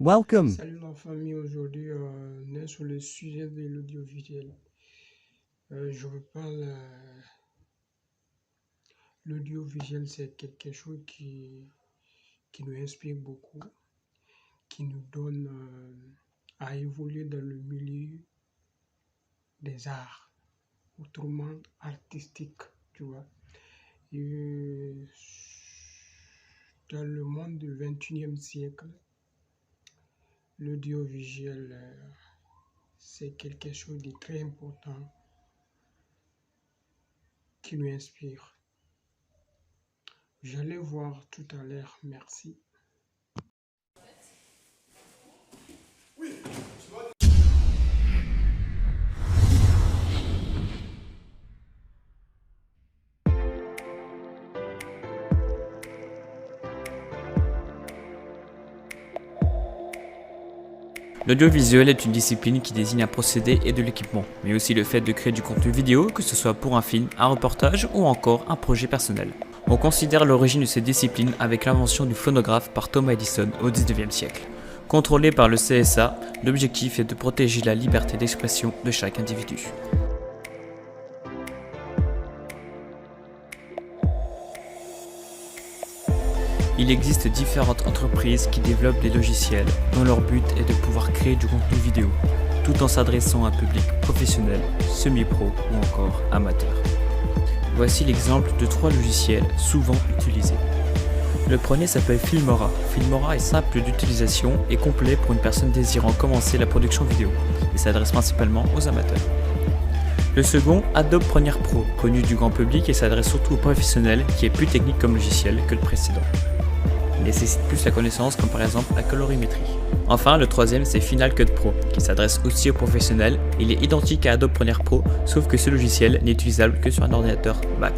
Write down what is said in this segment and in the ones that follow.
Welcome. Salut la famille, aujourd'hui on est sur le sujet de l'audiovisuel. Je vous parle, l'audiovisuel c'est quelque chose qui nous inspire beaucoup, qui nous donne à évoluer dans le milieu des arts, autrement artistique, tu vois. Et dans le monde du 21e siècle, l'audiovisuel c'est quelque chose de très important qui nous inspire. J'allais voir tout à l'heure, merci. L'audiovisuel est une discipline qui désigne un procédé et de l'équipement, mais aussi le fait de créer du contenu vidéo, que ce soit pour un film, un reportage ou encore un projet personnel. On considère l'origine de cette discipline avec l'invention du phonographe par Thomas Edison au 19e siècle. Contrôlé par le CSA, l'objectif est de protéger la liberté d'expression de chaque individu. Il existe différentes entreprises qui développent des logiciels dont leur but est de pouvoir créer du contenu vidéo, tout en s'adressant à un public professionnel, semi-pro ou encore amateur. Voici l'exemple de 3 logiciels souvent utilisés. Le premier s'appelle Filmora. Filmora est simple d'utilisation et complet pour une personne désirant commencer la production vidéo et s'adresse principalement aux amateurs. Le second, Adobe Premiere Pro, connu du grand public et s'adresse surtout aux professionnels, qui est plus technique comme logiciel que le précédent. Il nécessite plus la connaissance comme par exemple la colorimétrie. Enfin, le troisième c'est Final Cut Pro, qui s'adresse aussi aux professionnels. Il est identique à Adobe Premiere Pro, sauf que ce logiciel n'est utilisable que sur un ordinateur Mac.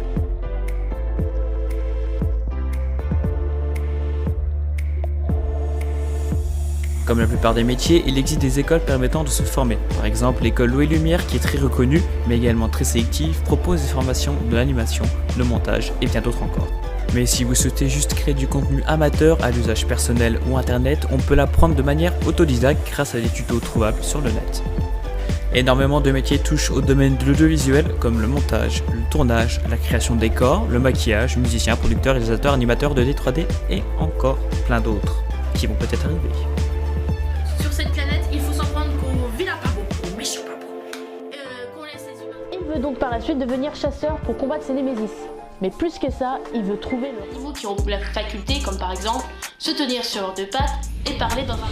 Comme la plupart des métiers, il existe des écoles permettant de se former. Par exemple, l'école L'Eau et Lumière, qui est très reconnue, mais également très sélective, propose des formations de l'animation, le montage et bien d'autres encore. Mais si vous souhaitez juste créer du contenu amateur à l'usage personnel ou internet, on peut l'apprendre de manière autodidacte grâce à des tutos trouvables sur le net. Énormément de métiers touchent au domaine de l'audiovisuel, comme le montage, le tournage, la création de décors, le maquillage, musiciens, producteurs, réalisateurs, animateurs 2D, 3D et encore plein d'autres qui vont peut-être arriver. Sur cette planète, il faut s'en prendre qu'aux vilains pas beaux, aux méchants pas beaux, qu'on laisse les humains. Il veut donc par la suite devenir chasseur pour combattre ses némésis. Mais plus que ça, il veut trouver Niveau qui ont la faculté, comme par exemple se tenir sur leurs deux pattes et parler dans un